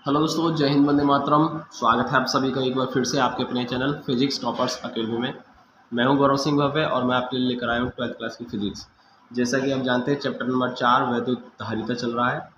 Hello दोस्तों, जय हिंद, वंदे मातरम। स्वागत है आप सभी का एक बार फिर से आपके अपने चैनल फिजिक्स टॉपर्स अकेडमी में। मैं हूं गौरव सिंह भव्य और मैं आपके लिए लेकर आया हूं 12th क्लास की फिजिक्स। जैसा कि आप जानते हैं, चैप्टर नंबर 4 वैद्युत धारिता चल रहा है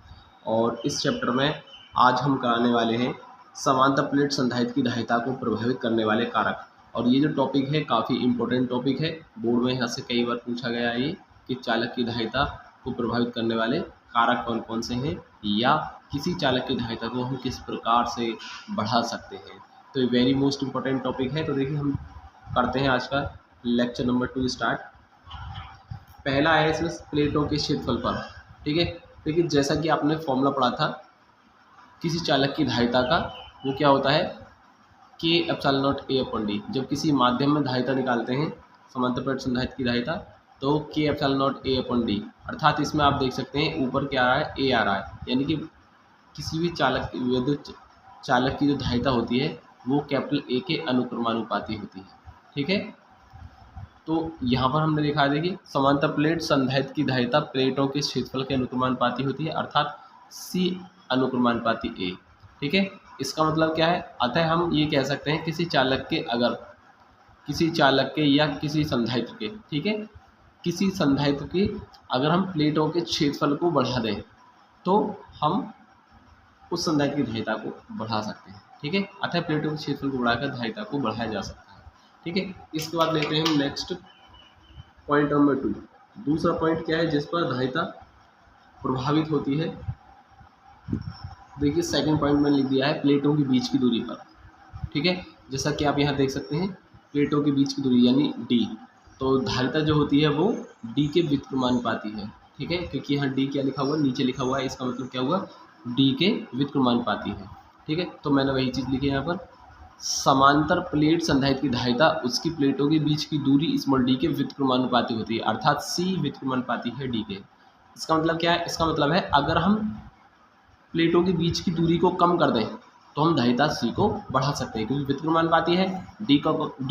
और इस चैप्टर में आज हम कराने वाले हैं समांतर प्लेट संधारित्र की धारिता को प्रभावित करने वाले कारक। और ये जो टॉपिक है काफ़ी इंपॉर्टेंट टॉपिक है, बोर्ड में यहाँ से कई बार पूछा गया है ये कि चालक की धारिता को प्रभावित करने वाले कारक कौन कौन से हैं या किसी चालक की धारिता को हम किस प्रकार से बढ़ा सकते हैं। तो ये वेरी मोस्ट इम्पोर्टेंट टॉपिक है। तो देखिए, हम करते हैं आज का लेक्चर नंबर 2 स्टार्ट। पहला है इसमें प्लेटों के क्षेत्रफल पर। ठीक है, देखिए जैसा कि आपने फॉर्मूला पढ़ा था किसी चालक की धारिता का, वो क्या होता है के epsilon not a upon D. जब किसी माध्यम में धारिता निकालते हैं, समांतर प्लेट संधारित्र की धारिता, तो के epsilon not a upon D, अर्थात इसमें आप देख सकते हैं ऊपर क्या आ रहा है, ए आ रहा है, यानी कि किसी भी चालक विद्युत चालक की जो धारिता होती है वो कैपिटल ए के अनुक्रमानुपाती होती है। ठीक है, तो यहाँ पर हमने देखा है, देखिए समांतर प्लेट संधारित्र की धारिता प्लेटों के क्षेत्रफल के अनुक्रमानुपाती होती है, अर्थात सी अनुक्रमानुपाती ए। ठीक है, इसका मतलब क्या है, अतः हम ये कह सकते हैं किसी चालक के, अगर किसी चालक के या किसी संधारित्र के, ठीक है, किसी संधारित्र की अगर हम प्लेटों के क्षेत्रफल को बढ़ा दें तो हम उस संधारित्र की धारिता को बढ़ा सकते हैं। ठीक है, अतः प्लेटों के क्षेत्रफल को बढ़ाकर धारिता को बढ़ाया जा सकता है। ठीक है, इसके बाद लेते हैं हम नेक्स्ट पॉइंट नंबर 2। दूसरा पॉइंट क्या है जिस पर धारिता प्रभावित होती है। देखिए सेकंड पॉइंट में लिख दिया है प्लेटों के बीच की दूरी पर। ठीक है, जैसा कि आप यहाँ देख सकते हैं प्लेटों के बीच की दूरी यानी डी, तो धारिता जो होती है वो डी के व्युत्क्रमानुपाती है। ठीक है, क्योंकि यहाँ डी क्या लिखा हुआ है, नीचे लिखा हुआ है, इसका मतलब क्या हुआ, डी के व्युत्क्रमानुपाती है। ठीक है, तो मैंने वही चीज़ लिखी है यहाँ पर, समांतर प्लेट संधारित्र की धारिता उसकी प्लेटों के बीच की दूरी स्मॉल डी के व्युत्क्रमानुपाती होती है, अर्थात सी व्युत्क्रमानुपाती है डी के। इसका मतलब क्या है, इसका मतलब है अगर हम प्लेटों के बीच की दूरी को कम कर दें तो हम धारिता सी को बढ़ा सकते हैं, क्योंकि व्युत्क्रमानुपाती है, डी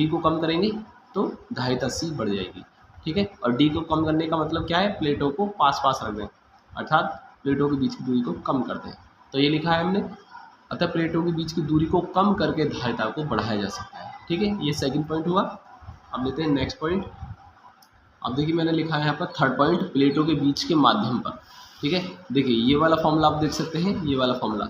को कम करेंगे तो धारिता सी बढ़ जाएगी। ठीक है, और डी को कम करने का मतलब क्या है, प्लेटों को पास पास रख दें, अर्थात प्लेटों के बीच की दूरी को कम कर दें। तो ये लिखा है हमने, अतः प्लेटों के बीच की दूरी को कम करके धारिता को बढ़ाया जा सकता है। ठीक है, ये सेकंड पॉइंट हुआ। अब लेते हैं नेक्स्ट पॉइंट। अब देखिए मैंने लिखा है यहाँ पर थर्ड पॉइंट, प्लेटों के बीच के माध्यम पर। ठीक है, देखिए ये वाला फॉर्मूला आप देख सकते हैं, ये वाला फॉर्मूला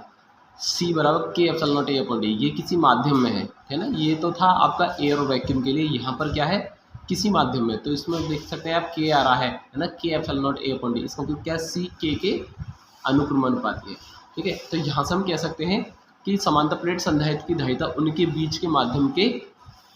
C बराबर के epsilon not a upon D, ये किसी माध्यम में है ना। ये तो था आपका एयर और वैक्यूम के लिए, यहाँ पर क्या है, किसी माध्यम में, तो इसमें देख सकते हैं आप के आ रहा है ना, के epsilon not a upon D, इसका मतलब क्या है, सी के अनुक्रमानुपाती है। ठीक है, तो यहाँ से हम कह सकते हैं कि समांतर प्लेट संधारित्र की धारिता उनके बीच के माध्यम के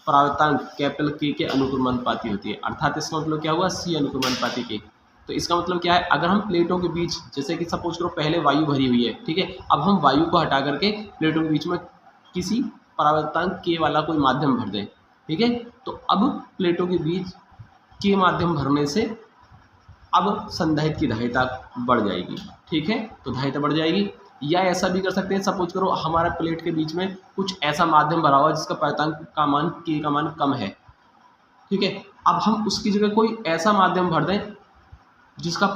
परावर्तांक कैपिटल के अनुक्रमानुपाती होती है, अर्थात इसका मतलब क्या हुआ, सी अनुक्रमानुपाती के। तो इसका मतलब क्या है, अगर हम प्लेटों के बीच, जैसे कि सपोज करो पहले वायु भरी हुई है, ठीक है, अब हम वायु को हटा करके प्लेटों के बीच में किसी परावर्तांक के वाला कोई माध्यम भर दें, ठीक है, तो अब प्लेटों के बीच के माध्यम भरने से अब संधारित्र की धारिता बढ़ जाएगी। ठीक है, तो धारिता बढ़ जाएगी। या ऐसा भी कर सकते हैं, सपोज करो हमारा प्लेट के बीच में कुछ ऐसा माध्यम भरा हुआ है जिसका परावर्तांक का मान के का मान कम है। ठीक है, अब हम उसकी जगह कोई ऐसा माध्यम भर दें जिसका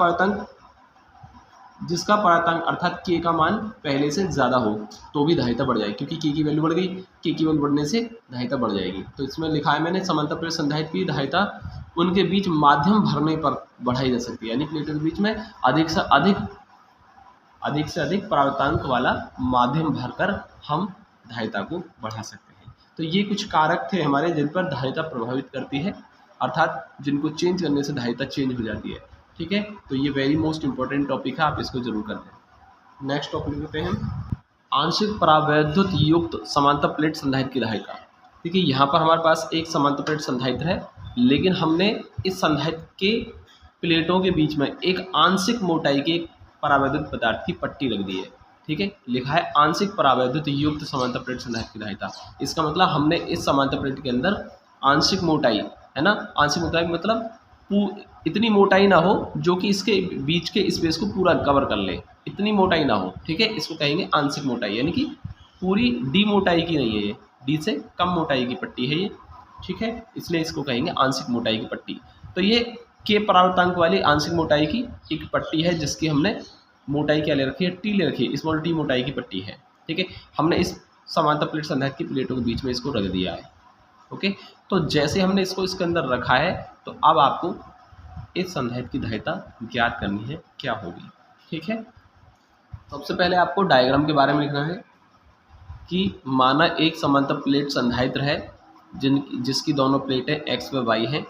परावर्तांक अर्थात के का मान पहले से ज़्यादा हो, तो भी धारिता बढ़ जाएगी, क्योंकि के की वैल्यू बढ़ गई, के की वैल्यू बढ़ने से धारिता बढ़ जाएगी। तो इसमें लिखा है मैंने, समांतर प्लेट संधारित्र की धारिता उनके बीच माध्यम भरने पर बढ़ाई जा सकती है, यानी प्लेटों के बीच में अधिक से अधिक परावर्तांक वाला माध्यम भरकर हम धारिता को बढ़ा सकते हैं। तो ये कुछ कारक थे हमारे जिन पर धारिता प्रभावित करती है, अर्थात जिनको चेंज करने से धारिता चेंज हो जाती है। ठीक है, तो ये वेरी मोस्ट इंपॉर्टेंट टॉपिक है, आप इसको जरूर कर लें। नेक्स्ट टॉपिक लेते हैं हम, आंशिक परावैद्युत युक्त समांतर प्लेट संधारित्र की धारिता। देखिए यहाँ पर हमारे पास एक समांतर प्लेट संधारित्र है, लेकिन हमने इस संधारित्र के प्लेटों के बीच में एक आंशिक मोटाई के परावैद्युत पदार्थ की पट्टी रख दी है। ठीक है, लिखा है आंशिक परावैद्युत युक्त समांतर प्लेट संधारित्र की धारिता। इसका मतलब हमने इस समांतर प्लेट के अंदर आंशिक मोटाई, है ना, आंशिक मोटाई मतलब इतनी मोटाई ना हो जो कि इसके बीच के स्पेस को पूरा कवर कर ले, इतनी मोटाई ना हो। ठीक है, इसको कहेंगे आंशिक मोटाई, यानी कि पूरी डी मोटाई की नहीं है, ये डी से कम मोटाई की पट्टी है ये। ठीक है, इसलिए इसको कहेंगे आंशिक मोटाई की पट्टी। तो ये के परावर्तांक वाली आंशिक मोटाई की एक पट्टी है जिसकी हमने मोटाई क्या ले रखी है, टी ले रखी है, स्मॉल टी मोटाई की पट्टी है। ठीक है, हमने इस समांतर प्लेट संधारित्र की प्लेटों के बीच में इसको रख दिया है। ओके, तो जैसे हमने इसको इसके अंदर रखा है तो अब आपको इस संधारित्र की धारिता ज्ञात करनी है, क्या होगी। ठीक है, सबसे पहले आपको डायग्राम के बारे में लिखना है कि माना एक समांतर प्लेट संधारित्र है जिसकी दोनों प्लेटें x व y हैं।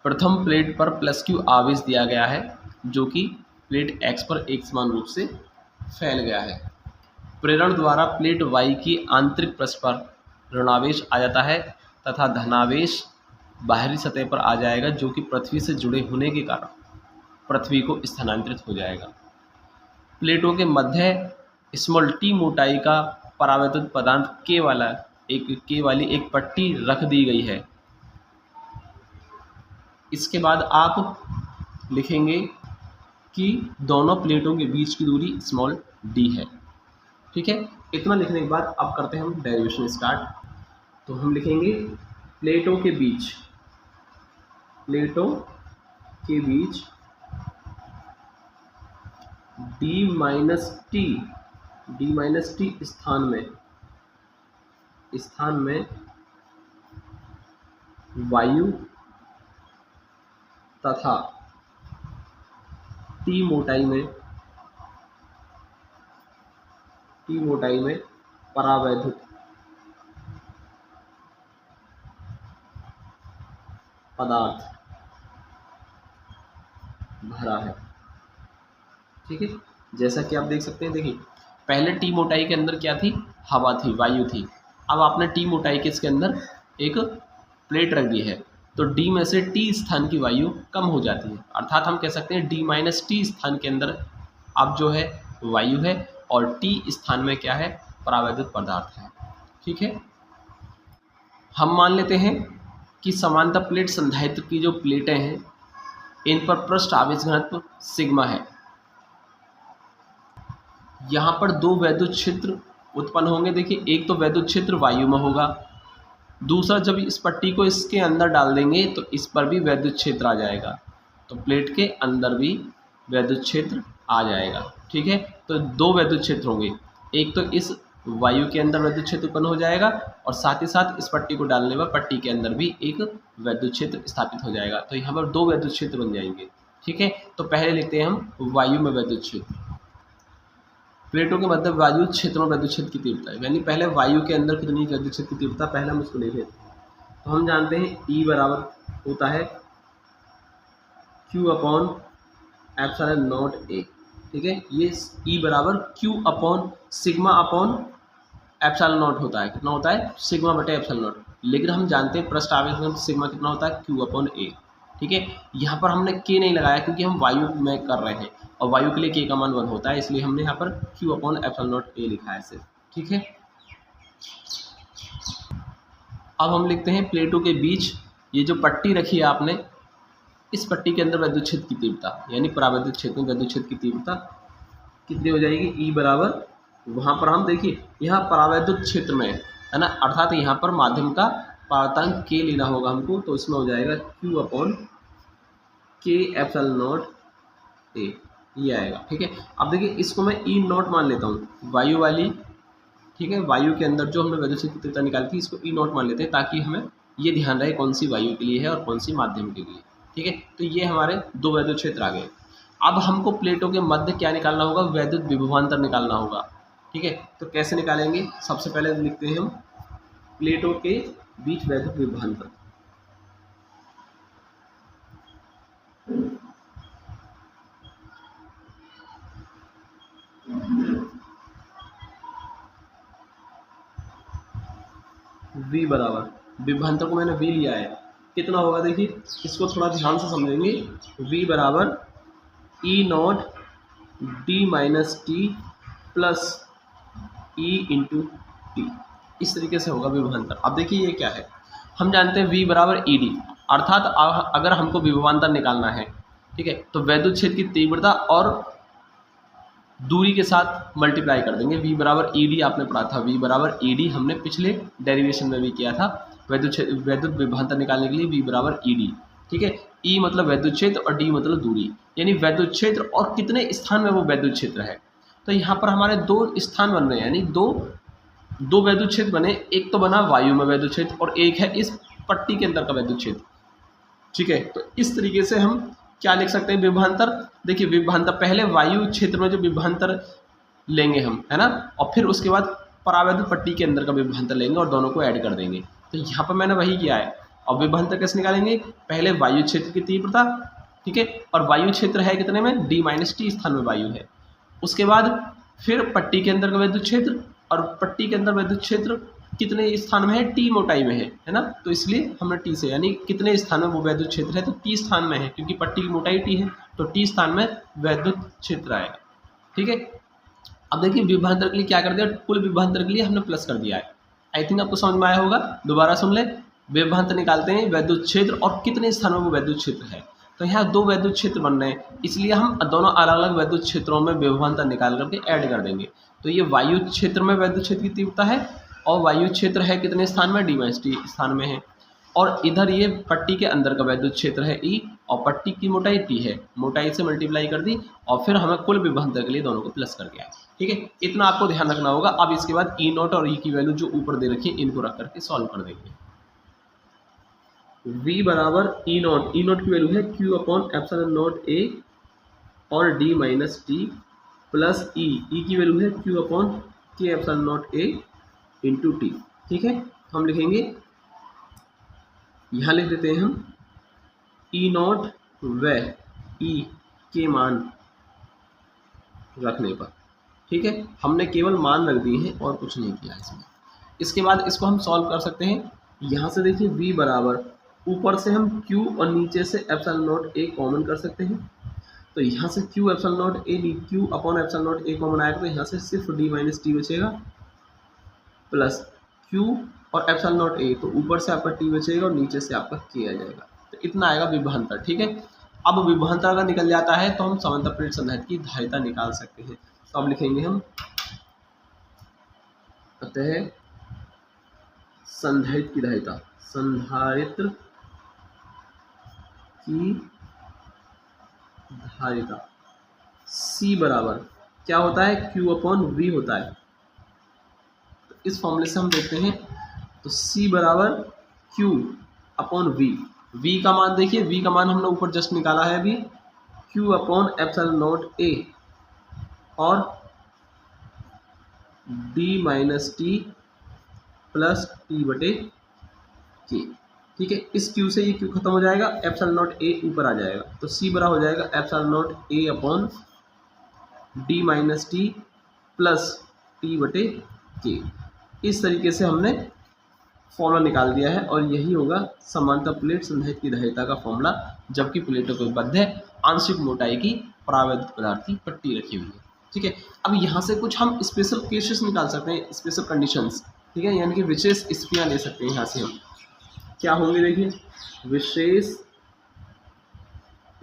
प्रथम प्लेट पर प्लस q आवेश दिया गया है जो कि प्लेट x पर एक समान रूप से फैल गया है। प्रेरण द्वारा प्लेट y की आंतरिक पृष्ठ पर ऋणावेश आ जाता है तथा धनावेश बाहरी सतह पर आ जाएगा जो कि पृथ्वी से जुड़े होने के कारण पृथ्वी को स्थानांतरित हो जाएगा। प्लेटों के मध्य स्मॉल टी मोटाई का परावैद्युत पदार्थ के वाली एक पट्टी रख दी गई है। इसके बाद आप लिखेंगे कि दोनों प्लेटों के बीच की दूरी स्मॉल डी है। ठीक है, इतना लिखने के बाद अब करते हैं हम डेरिवेशन स्टार्ट। तो हम लिखेंगे प्लेटों के बीच डी माइनस टी स्थान में वायु तथा टी मोटाई में परावैद्युत पदार्थ भरा है। ठीक है, जैसा कि आप देख सकते हैं, देखिए पहले टी मोटाई के अंदर क्या थी, हवा थी, वायु थी। अब आपने टी मोटाई के इसके अंदर एक प्लेट रख दी है तो डी में से टी स्थान की वायु कम हो जाती है, अर्थात हम कह सकते हैं डी माइनस टी स्थान के अंदर अब जो है वायु है और टी स्थान में क्या है, परावैद्युत पदार्थ है। ठीक है, हम मान लेते हैं कि समांतर प्लेट संधारित्र की जो प्लेटें हैं इन पर पृष्ठ आवेश घनत्व सिग्मा है। यहाँ पर दो वैद्युत क्षेत्र उत्पन्न होंगे। देखिए, एक तो वैद्युत क्षेत्र वायु में होगा, दूसरा जब इस पट्टी को इसके अंदर डाल देंगे तो इस पर भी वैद्युत क्षेत्र आ जाएगा, तो प्लेट के अंदर भी वैद्युत क्षेत्र आ जाएगा। ठीक है, तो दो वैद्युत क्षेत्र होंगे, एक तो इस वायु के अंदर वैद्युत क्षेत्र उत्पन्न हो जाएगा और साथ ही साथ इस पट्टी को डालने पर पट्टी के अंदर भी एक वैद्युत क्षेत्र स्थापित हो जाएगा, तो यहाँ पर दो वैद्युत क्षेत्र बन जाएंगे। ठीक है, तो पहले लिखते हैं हम वायु में वैद्युत क्षेत्र। प्लेटों के मध्य वायु क्षेत्रों में वैद्युत क्षेत्र की तीव्रता, यानी पहले वायु के अंदर कितनी वैद्युत क्षेत्र की तीव्रता, पहले हम उसको लिख लेते हैं। तो हम जानते हैं E बराबर होता है Q upon epsilon not A। ठीक है, ये E बराबर Q upon sigma upon epsilon not होता है। कितना होता है, सिग्मा बटे एप्सिलॉन नॉट। लेकिन हम जानते हैं पृष्ठ आवेश में सिग्मा कितना होता है, Q अपॉन A। ठीक है, यहाँ पर हमने K नहीं लगाया क्योंकि हम वायु में कर रहे हैं और वायु के लिए K का मान 1 होता है, इसलिए हमने यहाँ पर Q upon epsilon not A लिखा है सिर्फ। ठीक है, अब हम लिखते हैं प्लेटों के बीच ये जो पट्टी रखी है आपने, इस पट्टी के अंदर वैद्युत क्षेत्र की तीव्रता, यानी परावैद्युत क्षेत्र में वैद्युत क्षेत्र की तीव्रता कितनी हो जाएगी, E बराबर, वहाँ पर हम देखिए यहाँ परावैद्युत क्षेत्र में है ना, अर्थात यहाँ पर माध्यम का परावर्तनांक K लेना होगा हमको, तो इसमें हो जाएगा Q upon K epsilon not A, ये आएगा। ठीक है, अब देखिए इसको मैं E नॉट मान लेता हूँ, वायु वाली। ठीक है, वायु के अंदर जो हमने वैद्युत क्षेत्र की तीव्रता निकाली थी इसको E नॉट मान लेते हैं ताकि हमें ये ध्यान रहे कौन सी वायु के लिए है और कौन सी माध्यम के लिए। ठीक है, तो ये हमारे दो वैद्युत क्षेत्र आ गए। अब हमको प्लेटों के मध्य क्या निकालना होगा, वैद्युत विभवांतर निकालना होगा। ठीक है, तो कैसे निकालेंगे, सबसे पहले लिखते हैं हम प्लेटों के बीच वैद्युत विभवांतर। V बराबर, विभवांतर को मैंने V लिया है, कितना होगा देखिए, इसको थोड़ा ध्यान से समझेंगे। V बराबर E not D minus T plus E into T, इस तरीके से होगा विभवांतर। अब देखिए ये क्या है, हम जानते हैं V बराबर ED, अर्थात अगर हमको विभवांतर निकालना है, ठीक है, तो वैद्युत क्षेत्र की तीव्रता और दूरी के साथ मल्टीप्लाई कर देंगे। V बराबर ED आपने पढ़ा था, V बराबर ED हमने पिछले डेरिवेशन में भी किया था, वैद्युत विभवांतर निकालने के लिए V बराबर ED। ठीक है, E मतलब वैद्युत क्षेत्र और D मतलब दूरी, यानी वैद्युत क्षेत्र और कितने स्थान में वो वैद्युत क्षेत्र है। तो यहाँ पर हमारे दो स्थान बन रहे हैं, यानी दो वैद्युत क्षेत्र बने। एक तो बना वायु में वैद्युत क्षेत्र और एक है इस पट्टी के अंदर का वैद्युत क्षेत्र। ठीक है, तो इस तरीके से हम क्या लिख सकते हैं विभवांतर। देखिए विभवांतर पहले वायु क्षेत्र में जो विभवांतर लेंगे हम, है ना, और फिर उसके बाद परावैद्युत पट्टी के अंदर का विभवांतर लेंगे और दोनों को ऐड कर देंगे। तो यहाँ पर मैंने वही किया है। और विभवांतर कैसे निकालेंगे, पहले वायु क्षेत्र की तीव्रता, ठीक है, और वायु क्षेत्र है कितने में, d-t स्थान में वायु है। उसके बाद फिर पट्टी के अंदर का वैद्युत क्षेत्र, और पट्टी के अंदर वैद्युत क्षेत्र कितने स्थान में है, t मोटाई में है ना, तो इसलिए हमने t से, यानी कितने स्थान में वो वैद्युत क्षेत्र है, तो t स्थान में है, क्योंकि पट्टी की मोटाई t है, तो t स्थान में वैद्युत क्षेत्र आएगा। ठीक है, अब देखिए विभवांतर के लिए क्या कर दिया, कुल विभवांतर के लिए हमने प्लस कर दिया है। आई थिंक आपको समझ में आया होगा, दोबारा सुन ले। विभवांतर निकालते हैं वैद्युत क्षेत्र और कितने स्थानों में वो वैद्युत क्षेत्र है। तो यहाँ दो वैद्युत क्षेत्र बन रहे हैं, इसलिए हम दोनों अलग अलग वैद्युत क्षेत्रों में विभवांतर निकाल करके ऐड कर देंगे। तो ये वायु क्षेत्र में वैद्युत क्षेत्र की तीव्रता है, और वायु क्षेत्र है कितने स्थान में, d-t स्थान में है। और इधर ये पट्टी के अंदर का वैद्युत क्षेत्र है E, और पट्टी की मोटाई t है, मोटाई से मल्टीप्लाई कर दी, और फिर हमें कुल विभवांतर के लिए दोनों को प्लस कर दिया। ठीक है, इतना आपको ध्यान रखना होगा। अब इसके बाद E0 और E की वैल्यू जो ऊपर दे रखी है इनको रख करके सॉल्व कर देंगे। V बराबर E0, E0 की वैल्यू है Q/ε0A और d-t प्लस E की वैल्यू है Q/K/ε0A इंटू टी। ठीक है, हम लिखेंगे, यहाँ लिख देते हैं हम E0 व E के मान रखने पर। ठीक है, हमने केवल मान रख दिए हैं और कुछ नहीं किया इसमें। इसके बाद इसको हम सॉल्व कर सकते हैं। यहाँ से देखिए V बराबर, ऊपर से हम Q और नीचे से ε0A कॉमन कर सकते हैं। तो यहाँ से Q/ε0A कॉमन आएगा, तो यहाँ से सिर्फ d-t बचेगा, प्लस Q और ε0A, तो ऊपर से आपका t बचेगा और नीचे से आपका k आ जाएगा। तो इतना आएगा विभवांतर। ठीक है, अब विभवांतर अगर निकल जाता है तो हम समांतर प्लेट संधारित्र की धारिता निकाल सकते हैं। तो अब लिखेंगे हम, अतः संधारित्र की धारिता, संधारित्र की धारिता C बराबर क्या होता है, Q/V होता है। तो इस फॉर्मूले से हम देखते हैं, तो C बराबर Q/V। V का मान देखिए, V का मान हमने ऊपर जस्ट निकाला है अभी, Q/ε0A और d-t प्लस t/k। ठीक है, इस Q से ये Q खत्म हो जाएगा, ε0A ऊपर आ जाएगा, तो C बराबर हो जाएगा ε0A d-t प्लस t/k। इस तरीके से हमने फॉर्मूला निकाल दिया है, और यही होगा समांतर प्लेट संधारित्र की धारिता का फॉर्मूला, जबकि प्लेटों के मध्य आंशिक मोटाई की परावैद्युत पदार्थ की पट्टी रखी हुई है। ठीक है, अब यहाँ से कुछ हम स्पेशल केसेस निकाल सकते हैं, स्पेशल कंडीशंस। ठीक है, यानी कि विशेष स्थितियाँ ले सकते हैं। यहाँ से हम क्या होंगे, देखिए विशेष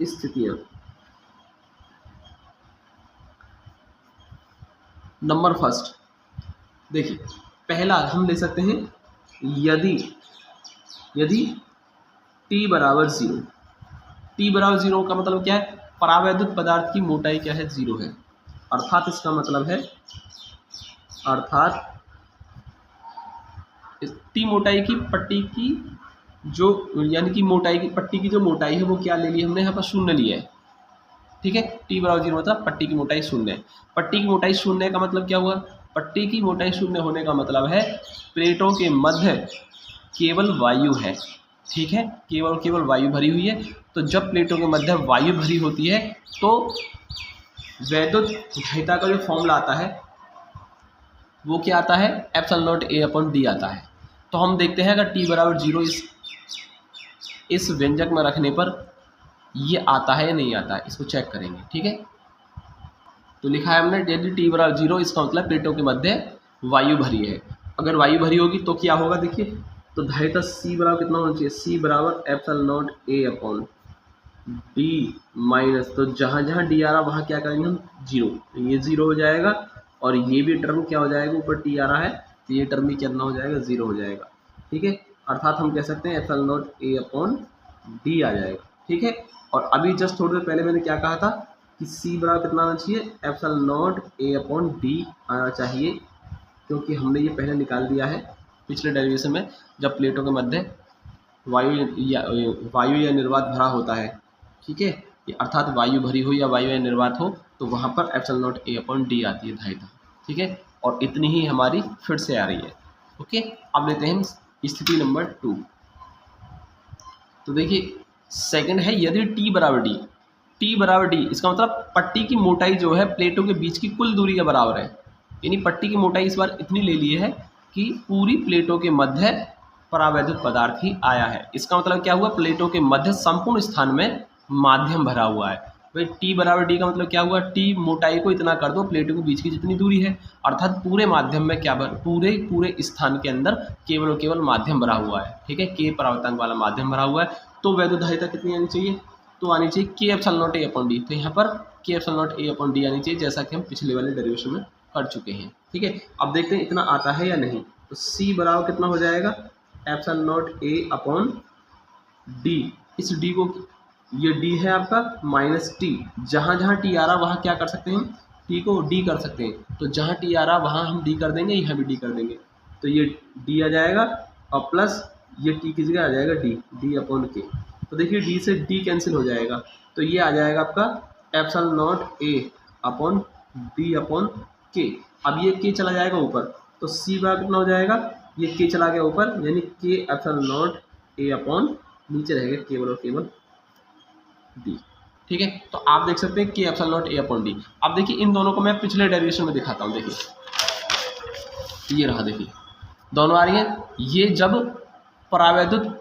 स्थितियाँ। नंबर फर्स्ट, देखिए पहला हम ले सकते हैं, यदि t बराबर 0। t बराबर 0 का मतलब क्या है, परावैद्युत पदार्थ की मोटाई क्या है, 0 है। अर्थात इसका मतलब है, अर्थात t मोटाई की पट्टी की जो, यानी कि मोटाई की पट्टी की जो मोटाई है वो क्या ले ली हमने, यहाँ पर 0 लिया है। ठीक है, t बराबर 0 मतलब पट्टी की मोटाई 0 है। पट्टी की मोटाई 0 का मतलब क्या हुआ, पट्टी की मोटाई 0 होने का मतलब है प्लेटों के मध्य केवल वायु है। ठीक है, केवल वायु भरी हुई है। तो जब प्लेटों के मध्य वायु भरी होती है तो वैद्युत धारिता का जो फॉर्मूला आता है वो क्या आता है, ε0A/d आता है। तो हम देखते हैं अगर t बराबर 0 इस व्यंजक में रखने पर ये आता है या नहीं आता है, इसको चेक करेंगे। ठीक है, तो लिखा है हमने, यदि t बराबर 0, इसका मतलब प्लेटों के मध्य वायु भरी है। अगर वायु भरी होगी तो क्या होगा, देखिए तो धारिता C बराबर कितना होना चाहिए, C बराबर ε0A/d माइनस, तो जहाँ जहाँ d आ रहा वहाँ क्या करेंगे हम, 0, तो ये 0 हो जाएगा, और ये भी टर्म क्या हो जाएगा, ऊपर t आ रहा है तो ये टर्म भी कितना हो जाएगा, 0 हो जाएगा। ठीक है, अर्थात हम कह सकते हैं ε0A/d आ जाएगा। ठीक है, और अभी जस्ट थोड़ी देर पहले मैंने क्या कहा था कि सी बराबर कितना आना चाहिए, epsilon not a upon D आना चाहिए, क्योंकि हमने ये पहले निकाल दिया है पिछले डेरिवेशन में, जब प्लेटों के मध्य वायु या निर्वात भरा होता है, ठीक है, अर्थात वायु भरी हो या वायु या निर्वात हो, तो वहाँ पर epsilon not a upon D आती है धारिता, ठीक है। और इतनी ही हमारी फिर से आ रही है। ओके, अब लेते हैं स्थिति नंबर 2। तो देखिए सेकंड है, यदि टी बराबर डी, टी बराबर डी इसका मतलब पट्टी की मोटाई जो है प्लेटों के बीच की कुल दूरी के बराबर है, यानी पट्टी की मोटाई इस बार इतनी ले ली है कि पूरी प्लेटों के मध्य परावैद्युत पदार्थ ही आया है। इसका मतलब क्या हुआ, प्लेटों के मध्य संपूर्ण स्थान में माध्यम भरा हुआ है। भाई टी बराबर डी का मतलब क्या हुआ, टी मोटाई को इतना कर दो प्लेटों के बीच की जितनी दूरी है, अर्थात पूरे माध्यम में क्या पूरे स्थान के अंदर केवल और केवल माध्यम भरा हुआ है, ठीक है, के परावर्तक वाला माध्यम भरा हुआ है। तो वैद्युत धारिता कितनी आनी चाहिए, तो आनी चाहिए के epsilon not a upon D. तो यहाँ पर के epsilon not a upon D आनी चाहिए, जैसा कि हम पिछले वाले डेरिवेशन में कर चुके हैं, ठीक है। अब देखते हैं इतना आता है या नहीं। तो सी बराबर कितना हो जाएगा, epsilon not a upon D. इस डी को, ये डी है आपका माइनस टी, जहाँ जहाँ टी आ रहा वहाँ क्या कर सकते हैं, टी को डी कर सकते हैं। तो जहाँ टी आ रहा वहाँ हम डी कर देंगे, यहाँ भी डी कर देंगे, तो ये डी आ जाएगा और प्लस ये टी की जगह आ जाएगा डी, डी अपॉन के। तो देखिए डी से डी कैंसिल हो जाएगा, तो ये आ जाएगा आपका epsilon not a upon D upon के। अब ये के चला जाएगा ऊपर, तो सी बराबर कितना हो जाएगा, ये के चला गया ऊपर, यानी के एप्सिलॉन नॉट ए अपॉन नीचे रहेगा केवल और केवल डी, ठीक है। तो आप देख सकते हैं के epsilon not a upon D. अब देखिए इन दोनों को मैं पिछले डेरिवेशन में दिखाता हूँ। देखिए ये रहा, देखिए दोनों आ रही हैं। ये जब परावैद्युत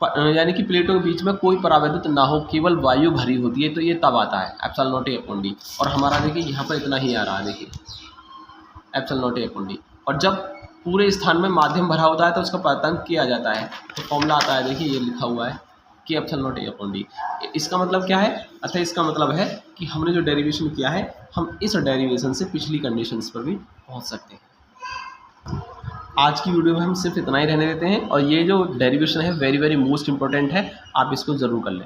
यानी कि प्लेटों के बीच में कोई परावैद्युत ना हो, केवल वायु भरी होती है, तो ये तब आता है epsilon not a upon D. और हमारा देखिए यहाँ पर इतना ही आ रहा है, देखिए epsilon not a upon D. और जब पूरे स्थान में माध्यम भरा होता है तो उसका परावर्तक किया जाता है, तो फॉर्मूला आता है, देखिए ये लिखा हुआ है कि epsilon not a upon D. इसका मतलब क्या है, अतः इसका मतलब है कि हमने जो डेरिवेशन किया है, हम इस डेरिवेशन से पिछली कंडीशंस पर भी पहुंच सकते हैं। आज की वीडियो में हम सिर्फ इतना ही रहने देते हैं, और ये जो डेरिवेशन है वेरी वेरी मोस्ट इंपॉर्टेंट है, आप इसको ज़रूर कर लें।